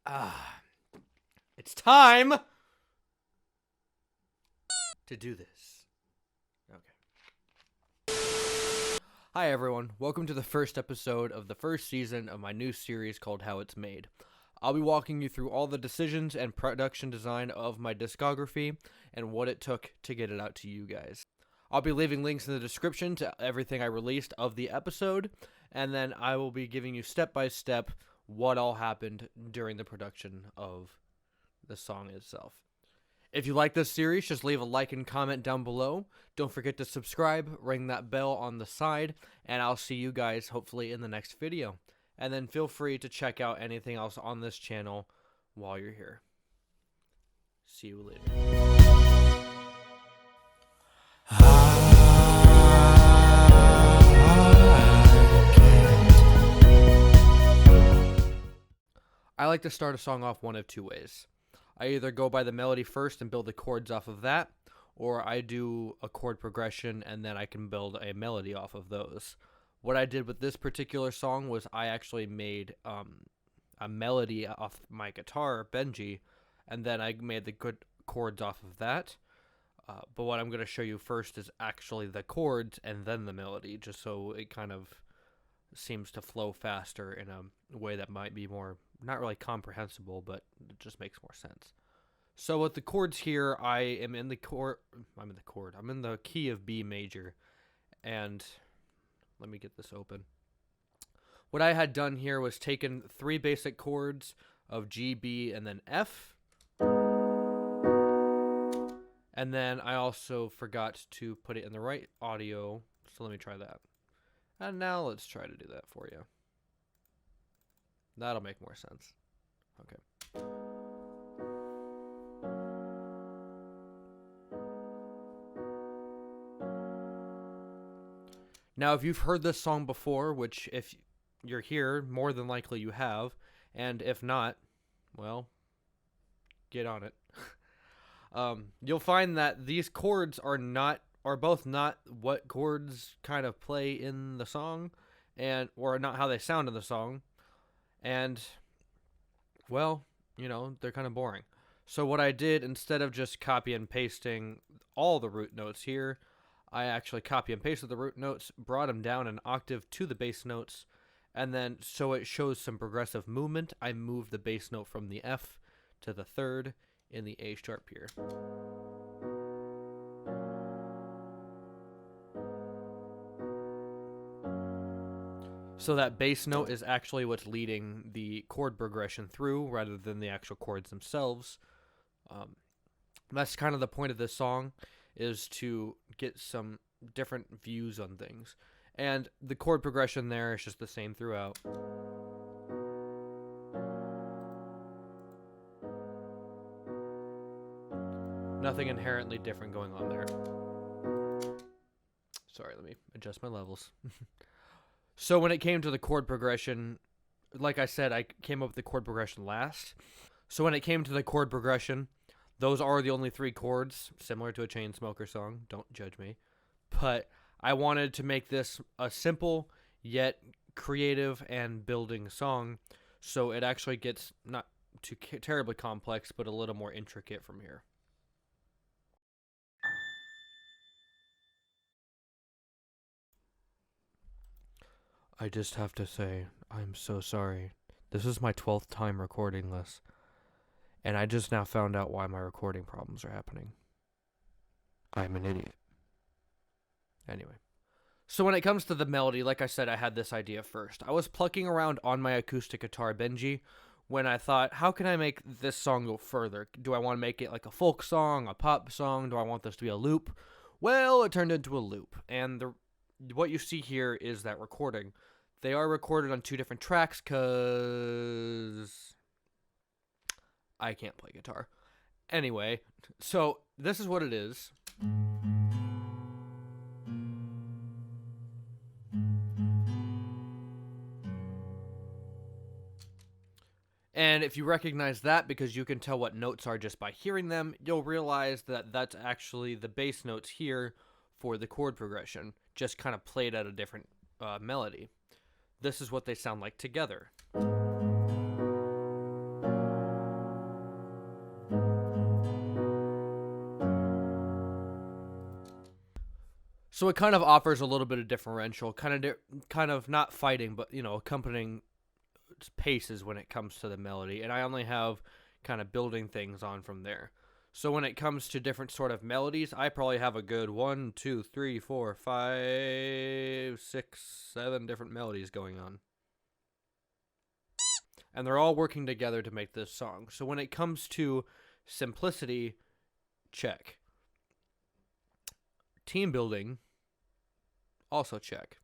Ah, it's time to do this. Okay. Hi everyone, welcome to the first episode of the first season of my new series called How It's Made. I'll be walking you through all the decisions and production design of my discography and what it took to get it out to you guys. I'll be leaving links in the description to everything I released of the episode, and then I will be giving you step by step what all happened during the production of the song itself. If you like this series, just leave a like and comment down below. Don't forget to subscribe, ring that bell on the side, and I'll see you guys hopefully in the next video. And then feel free to check out anything else on this channel while you're here. See you later. I like to start a song off one of two ways. I either go by the melody first and build the chords off of that, or I do a chord progression and then I can build a melody off of those. What I did with this particular song was I actually made a melody off my guitar, Benji, and then I made the good chords off of that. But what I'm going to show you first is actually the chords and then the melody, just so it kind of seems to flow faster in a way that might be more, not really comprehensible, but it just makes more sense. So with the chords here, I'm in the key of B major, and let me get this open. What I had done here was taken 3 basic chords of G, B, and then F. And then I also forgot to put it in the right audio, so let me try that. And now let's try to do that for you. That'll make more sense. Okay. Now, if you've heard this song before, which if you're here, more than likely you have, and if not, well, get on it. You'll find that these chords are both not what chords kind of play in the song, or not how they sound in the song, and well, you know, they're kind of boring. So what I did, instead of just copy and pasting all the root notes here, I actually copy and pasted the root notes, brought them down an octave to the bass notes, and then so it shows some progressive movement, I moved the bass note from the F to the 3rd in the A sharp here. So that bass note is actually what's leading the chord progression through rather than the actual chords themselves. That's kind of the point of this song, is to get some different views on things. And the chord progression there is just the same throughout. Nothing inherently different going on there. Sorry, let me adjust my levels. So when it came to the chord progression, like I said, I came up with the chord progression last. So when it came to the chord progression, those are the only 3 chords, similar to a Chainsmoker song. Don't judge me. But I wanted to make this a simple yet creative and building song, so it actually gets not too terribly complex, but a little more intricate from here. I just have to say, I'm so sorry. This is my 12th time recording this, and I just now found out why my recording problems are happening. I'm an idiot. Anyway. So when it comes to the melody, like I said, I had this idea first. I was plucking around on my acoustic guitar Benji when I thought, how can I make this song go further? Do I want to make it like a folk song, a pop song? Do I want this to be a loop? Well, it turned into a loop, and what you see here is that recording. They are recorded on 2 different tracks because I can't play guitar. Anyway, so this is what it is. And if you recognize that, because you can tell what notes are just by hearing them, you'll realize that that's actually the bass notes here for the chord progression, just kind of played at a different melody. This is what they sound like together. So it kind of offers a little bit of differential, kind of not fighting, but accompanying paces when it comes to the melody, and I only have kind of building things on from there. So when it comes to different sort of melodies, I probably have a good 1, 2, 3, 4, 5, 6, 7 different melodies going on. And they're all working together to make this song. So when it comes to simplicity, check. Team building, also check.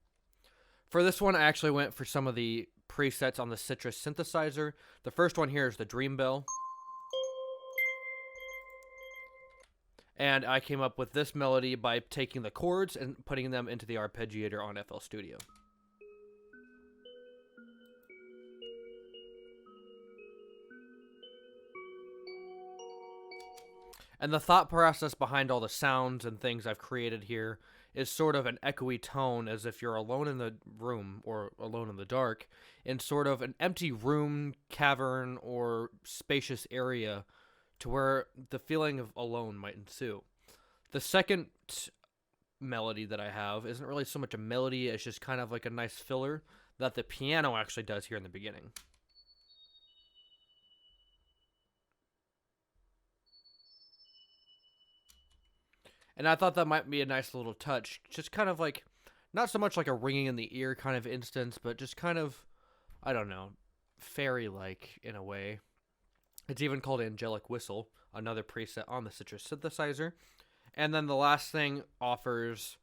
For this one, I actually went for some of the presets on the Citrus synthesizer. The first one here is the Dream Bell. And I came up with this melody by taking the chords and putting them into the arpeggiator on FL Studio. And the thought process behind all the sounds and things I've created here is sort of an echoey tone, as if you're alone in the room or alone in the dark, in sort of an empty room, cavern, or spacious area to where the feeling of alone might ensue. The second melody that I have isn't really so much a melody, it's just kind of like a nice filler that the piano actually does here in the beginning. And I thought that might be a nice little touch, just kind of like, not so much like a ringing in the ear kind of instance, but just kind of, I don't know, fairy-like in a way. It's even called Angelic Whistle, another preset on the Citrus synthesizer. And then the last thing offers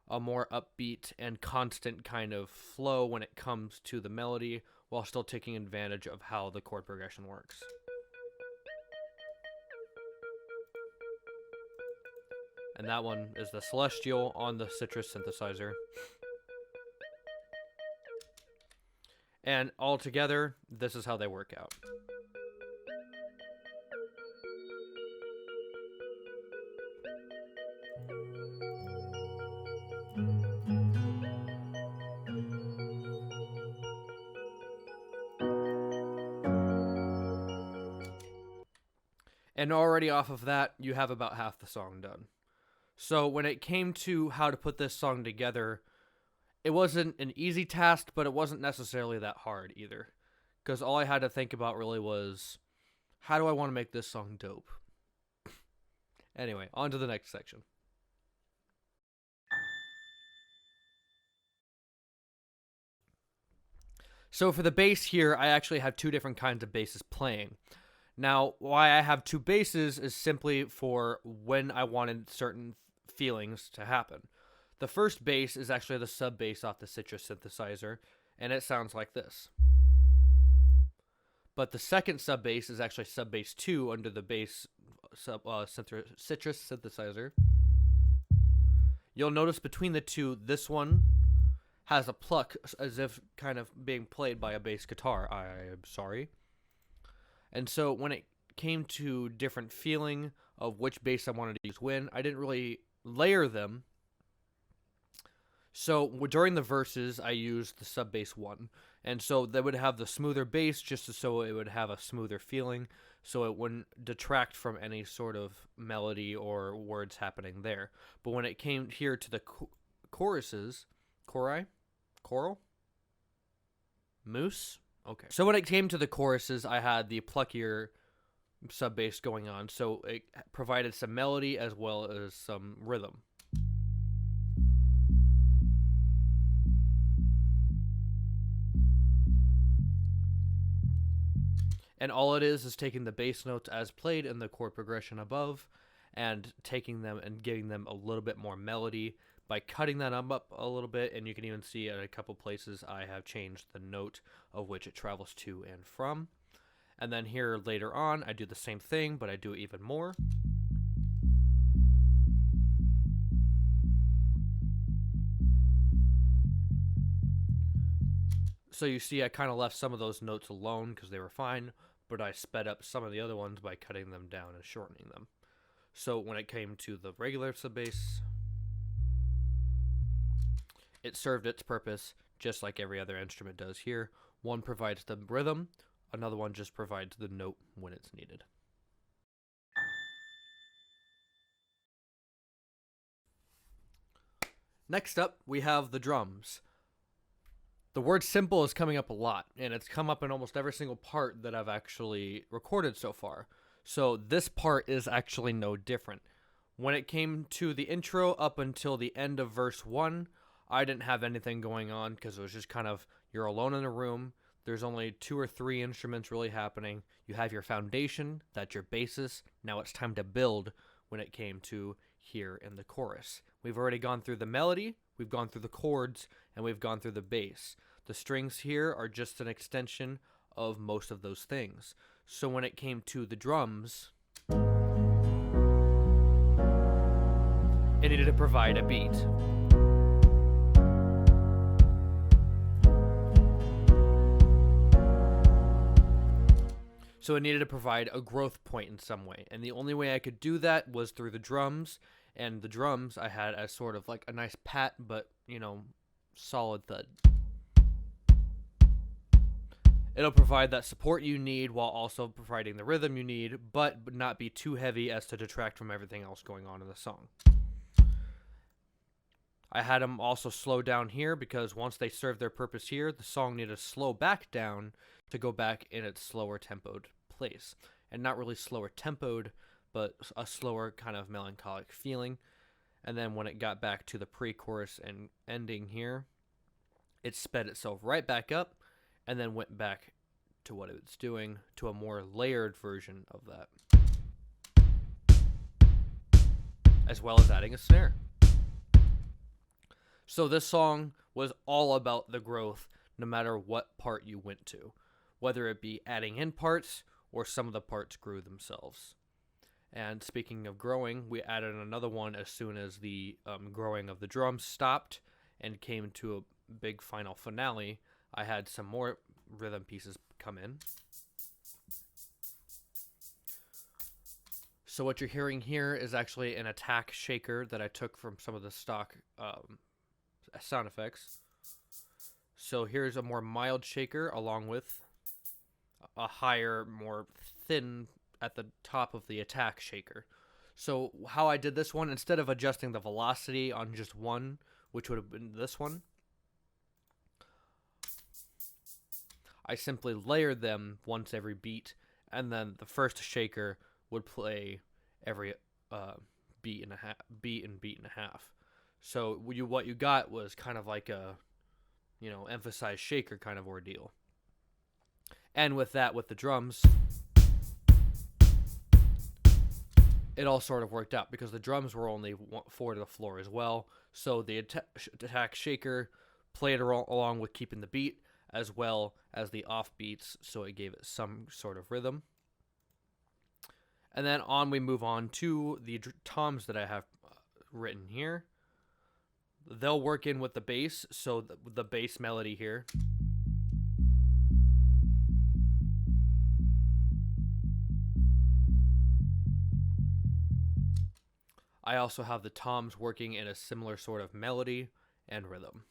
a more upbeat and constant kind of flow when it comes to the melody, while still taking advantage of how the chord progression works. And that one is the Celestial on the Citrus synthesizer. And all together, this is how they work out. And already off of that, you have about half the song done. So when it came to how to put this song together, it wasn't an easy task, but it wasn't necessarily that hard either. Because all I had to think about really was, how do I want to make this song dope? Anyway, on to the next section. So for the bass here, I actually have two different kinds of basses playing. Now, why I have two basses is simply for when I wanted certain feelings to happen. The first bass is actually the sub bass off the Citrus synthesizer, and it sounds like this. But the second sub bass is actually sub bass 2 under the bass Citrus synthesizer. You'll notice between the two, this one has a pluck as if kind of being played by a bass guitar. I'm sorry. And so when it came to different feeling of which bass I wanted to use when, I didn't really layer them. So during the verses, I used the sub bass 1. And so they would have the smoother bass just so it would have a smoother feeling, so it wouldn't detract from any sort of melody or words happening there. But when it came here to the choruses, choral? Moose? Okay. So when it came to the choruses, I had the pluckier sub bass going on, so it provided some melody as well as some rhythm. And all it is taking the bass notes as played in the chord progression above and taking them and giving them a little bit more melody by cutting that up a little bit. And you can even see at a couple places I have changed the note of which it travels to and from. And then here later on, I do the same thing, but I do it even more. So you see I kind of left some of those notes alone because they were fine, but I sped up some of the other ones by cutting them down and shortening them. So when it came to the regular sub bass, it served its purpose just like every other instrument does here. One provides the rhythm, another one just provides the note when it's needed. Next up, we have the drums. The word simple is coming up a lot, and it's come up in almost every single part that I've actually recorded so far. So this part is actually no different. When it came to the intro up until the end of verse 1, I didn't have anything going on because it was just kind of, you're alone in a room. There's only 2 or 3 instruments really happening. You have your foundation, that's your basis. Now it's time to build when it came to here in the chorus. We've already gone through the melody, we've gone through the chords, and we've gone through the bass. The strings here are just an extension of most of those things. So when it came to the drums, it needed to provide a beat. So it needed to provide a growth point in some way. And the only way I could do that was through the drums. And the drums I had as sort of like a nice pat, but, solid thud. It'll provide that support you need while also providing the rhythm you need, but not be too heavy as to detract from everything else going on in the song. I had them also slow down here because once they served their purpose here, the song needed to slow back down to go back in its slower tempoed place. And not really slower tempoed, but a slower kind of melancholic feeling. And then when it got back to the pre-chorus and ending here, it sped itself right back up and then went back to what it was doing, to a more layered version of that, as well as adding a snare. So this song was all about the growth, no matter what part you went to, whether it be adding in parts or some of the parts grew themselves. And speaking of growing, we added another one as soon as the growing of the drums stopped and came to a big final finale. I had some more rhythm pieces come in. So what you're hearing here is actually an attack shaker that I took from some of the stock sound effects. So here's a more mild shaker along with a higher, more thin at the top of the attack shaker. So how I did this one, instead of adjusting the velocity on just one, which would have been this one, I simply layered them once every beat, and then the first shaker would play every beat and a half. So what you got was kind of like a, emphasized shaker kind of ordeal. And with that, with the drums, it all sort of worked out because the drums were only 4 to the floor as well. So the attack shaker played along with keeping the beat, as well as the off beats, so it gave it some sort of rhythm. And then we move on to the toms that I have written here. They'll work in with the bass, so the bass melody here. I also have the toms working in a similar sort of melody and rhythm.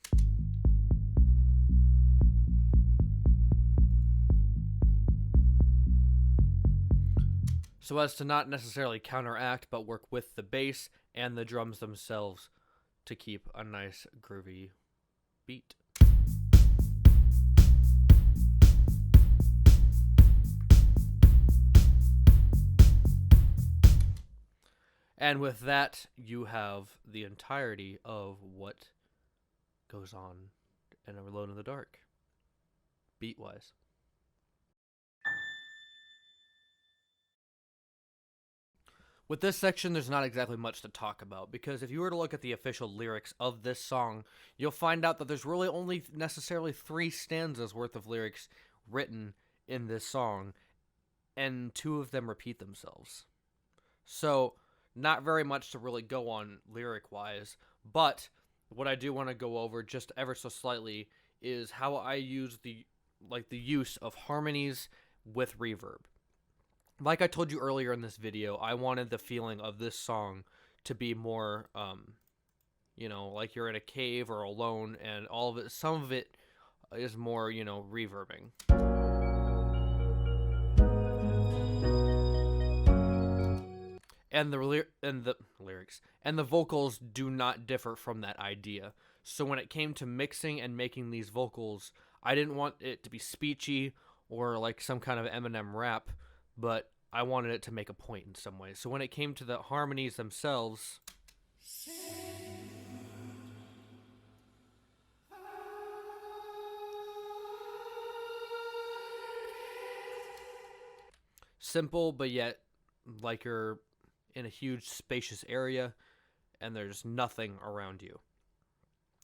So as to not necessarily counteract, but work with the bass and the drums themselves to keep a nice groovy beat. And with that, you have the entirety of what goes on in Alone in the Dark, beat-wise. With this section, there's not exactly much to talk about, because if you were to look at the official lyrics of this song, you'll find out that there's really only necessarily 3 stanzas worth of lyrics written in this song, and 2 of them repeat themselves. So, not very much to really go on lyric-wise, but what I do want to go over just ever so slightly is how I use the use of harmonies with reverb. Like I told you earlier in this video, I wanted the feeling of this song to be more, like you're in a cave or alone, and some of it is more, reverbing. and the lyrics and the vocals do not differ from that idea. So when it came to mixing and making these vocals, I didn't want it to be speechy or like some kind of Eminem rap, but I wanted it to make a point in some way. So when it came to the harmonies themselves, simple but yet like you're in a huge spacious area and there's nothing around you.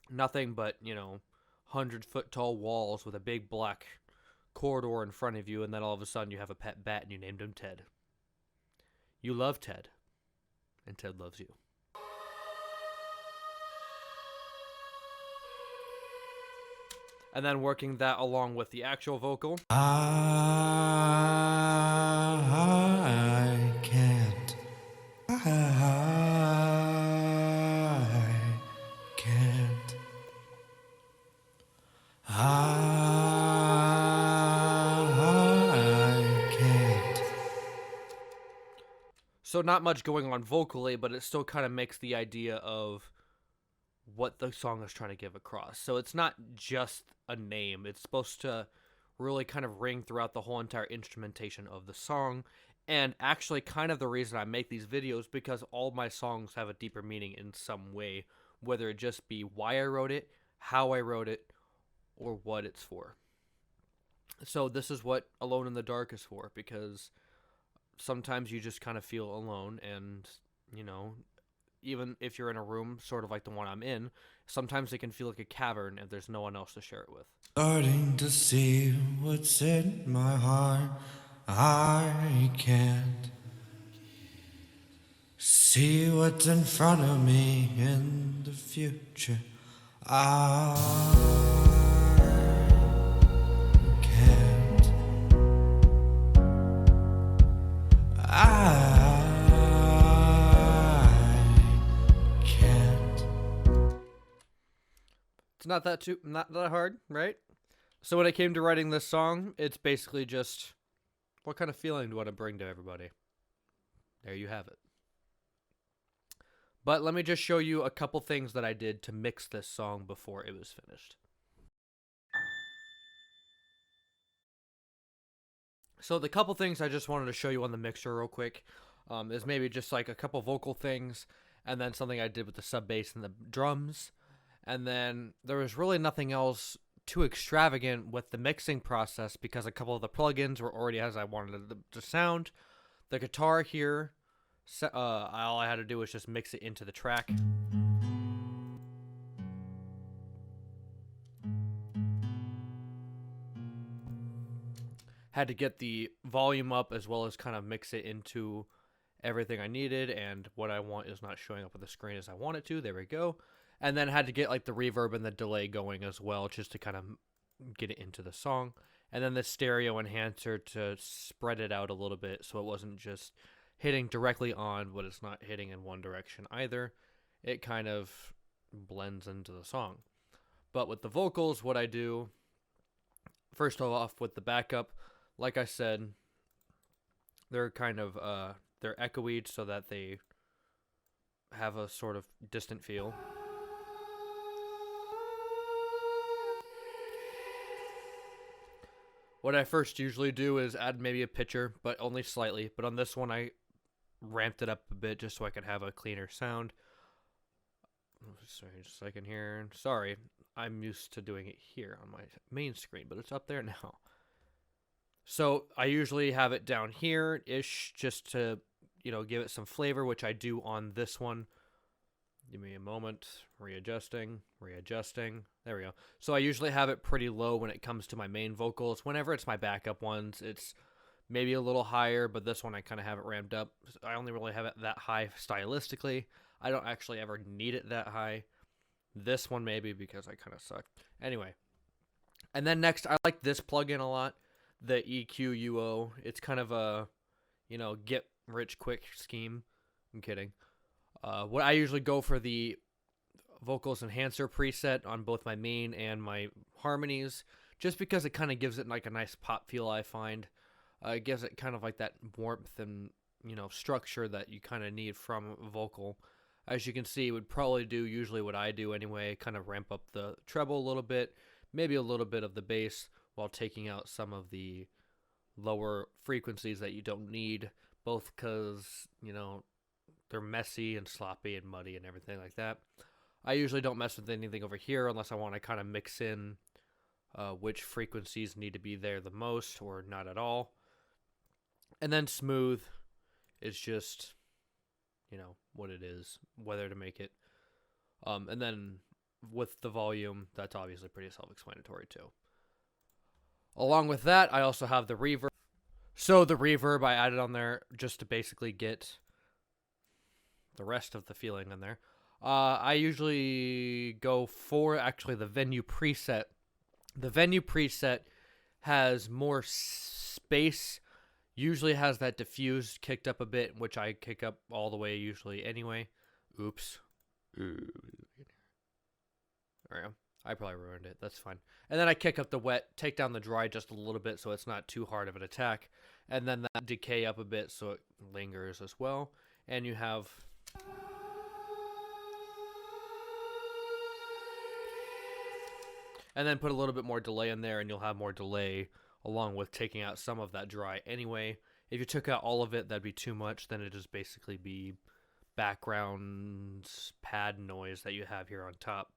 Nothing but, 100-foot tall walls with a big black corridor in front of you, and then all of a sudden you have a pet bat and you named him Ted. You love Ted, and Ted loves you. And then working that along with the actual vocal. I can't. I can't. I can't. So not much going on vocally, but it still kind of makes the idea of what the song is trying to give across. So it's not just a name. It's supposed to really kind of ring throughout the whole entire instrumentation of the song. And actually kind of the reason I make these videos, because all my songs have a deeper meaning in some way, whether it just be why I wrote it, how I wrote it, or what it's for. So this is what Alone in the Dark is for, because sometimes you just kind of feel alone, and, even if you're in a room sort of like the one I'm in, sometimes it can feel like a cavern if there's no one else to share it with. Starting to see what's in my heart. I can't see what's in front of me in the future. I can't. I can't. It's not that hard, right? So when it came to writing this song, it's basically just, what kind of feeling do I want to bring to everybody? There you have it. But let me just show you a couple things that I did to mix this song before it was finished. So the couple things I just wanted to show you on the mixer real quick is maybe just like a couple vocal things, and then something I did with the sub bass and the drums. And then there was really nothing else too extravagant with the mixing process, because a couple of the plugins were already as I wanted them to sound. The guitar here, all I had to do was just mix it into the track. Had to get the volume up as well as kind of mix it into everything I needed, and what I want is not showing up on the screen as I want it to. There we go. And then had to get like the reverb and the delay going as well, just to kind of get it into the song. And then the stereo enhancer to spread it out a little bit, so it wasn't just hitting directly on, but it's not hitting in one direction either. It kind of blends into the song. But with the vocals, what I do, first off with the backup, like I said, they're kind of, they're echoey so that they have a sort of distant feel. What I first usually do is add maybe a pitcher, but only slightly. But on this one, I ramped it up a bit just so I could have a cleaner sound. Sorry, just a second here. Sorry, I'm used to doing it here on my main screen, but it's up there now. So I usually have it down here-ish just to, give it some flavor, which I do on this one. Give me a moment. Readjusting. There we go. So I usually have it pretty low when it comes to my main vocals. Whenever it's my backup ones, it's maybe a little higher, but this one I kind of have it ramped up. I only really have it that high stylistically. I don't actually ever need it that high. This one maybe because I kind of suck. Anyway. And then next, I like this plugin a lot. The EQUO. It's kind of a, get rich quick scheme. I'm kidding. What I usually go for the vocals enhancer preset on both my main and my harmonies, just because it kind of gives it like a nice pop feel. I find it gives it kind of like that warmth and structure that you kind of need from a vocal. As you can see, it would probably do usually what I do anyway, kind of ramp up the treble a little bit, maybe a little bit of the bass, while taking out some of the lower frequencies that you don't need, both because, they're messy and sloppy and muddy and everything like that. I usually don't mess with anything over here unless I want to kind of mix in which frequencies need to be there the most or not at all. And then smooth is just, what it is, whether to make it. And then with the volume, that's obviously pretty self-explanatory too. Along with that, I also have the reverb. So the reverb I added on there just to basically get the rest of the feeling in there. I usually go for actually the venue preset. The venue preset has more space, usually has that diffuse kicked up a bit, which I kick up all the way usually anyway. Oops. There we go. I probably ruined it. That's fine. And then I kick up the wet, take down the dry just a little bit so it's not too hard of an attack. And then that decay up a bit so it lingers as well. And you have... And then put a little bit more delay in there and you'll have more delay along with taking out some of that dry anyway. If you took out all of it, that'd be too much. Then it'd just basically be background pad noise that you have here on top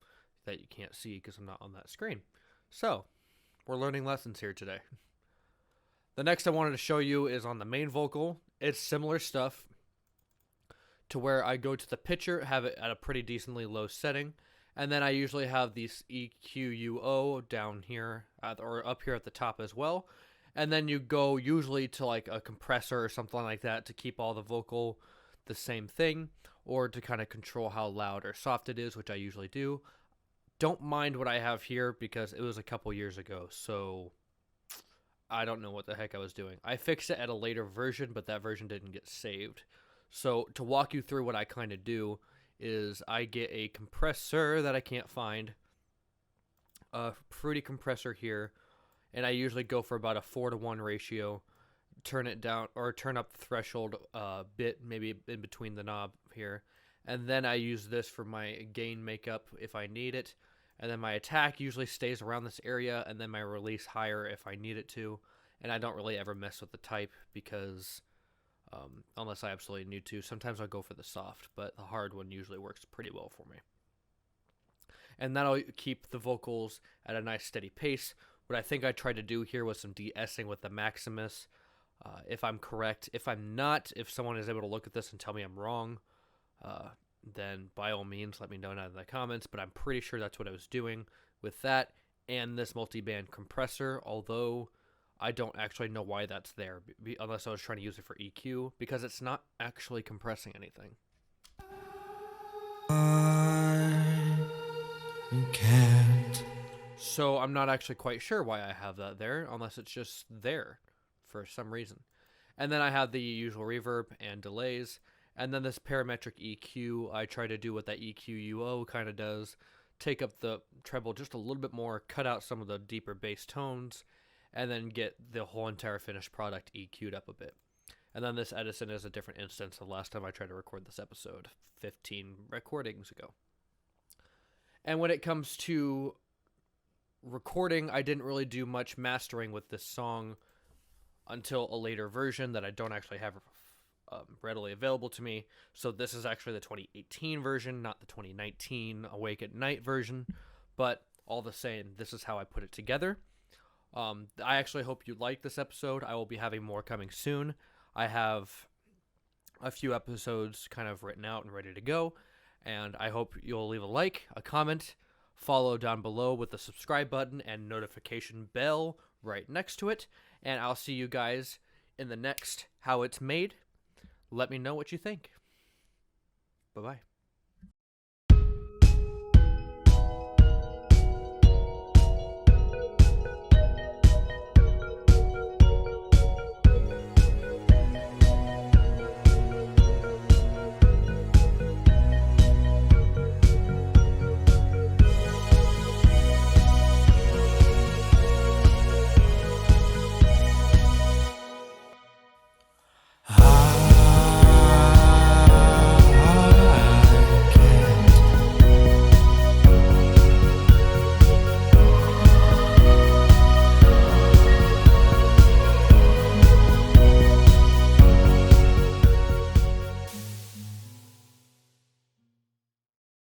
that you can't see because I'm not on that screen. So, we're learning lessons here today. The next I wanted to show you is on the main vocal. It's similar stuff to where I go to the pitcher, have it at a pretty decently low setting, and then I usually have these EQUO down here, or up here at the top as well. And then you go usually to like a compressor or something like that to keep all the vocal the same thing, or to kind of control how loud or soft it is, which I usually do. Don't mind what I have here because it was a couple years ago, so I don't know what the heck I was doing. I fixed it at a later version, but that version didn't get saved. So to walk you through what I kind of do is I get a compressor that I can't find, a fruity compressor here, and I usually go for about a 4-to-1 ratio, turn it down, or turn up the threshold a bit, maybe in between the knob here, and then I use this for my gain makeup if I need it, and then my attack usually stays around this area, and then my release higher if I need it to, and I don't really ever mess with the type because... unless I absolutely need to. Sometimes I'll go for the soft, but the hard one usually works pretty well for me. And that'll keep the vocals at a nice steady pace. What I think I tried to do here was some de-essing with the Maximus. If I'm correct. If I'm not, if someone is able to look at this and tell me I'm wrong, then by all means let me know down in the comments. But I'm pretty sure that's what I was doing with that and this multi-band compressor, although... I don't actually know why that's there, unless I was trying to use it for EQ, because it's not actually compressing anything. I can't. So I'm not actually quite sure why I have that there, unless it's just there for some reason. And then I have the usual reverb and delays, and then this parametric EQ, I try to do what that EQUO kind of does, take up the treble just a little bit more, cut out some of the deeper bass tones, and then get the whole entire finished product EQ'd up a bit. And then this Edison is a different instance of the last time I tried to record this episode, 15 recordings ago. And when it comes to recording, I didn't really do much mastering with this song until a later version that I don't actually have readily available to me. So this is actually the 2018 version, not the 2019 Awake at Night version. But all the same, this is how I put it together. I actually hope you like this episode. I will be having more coming soon. I have a few episodes kind of written out and ready to go, and I hope you'll leave a like, a comment, follow down below with the subscribe button and notification bell right next to it, and I'll see you guys in the next How It's Made. Let me know what you think. Bye-bye.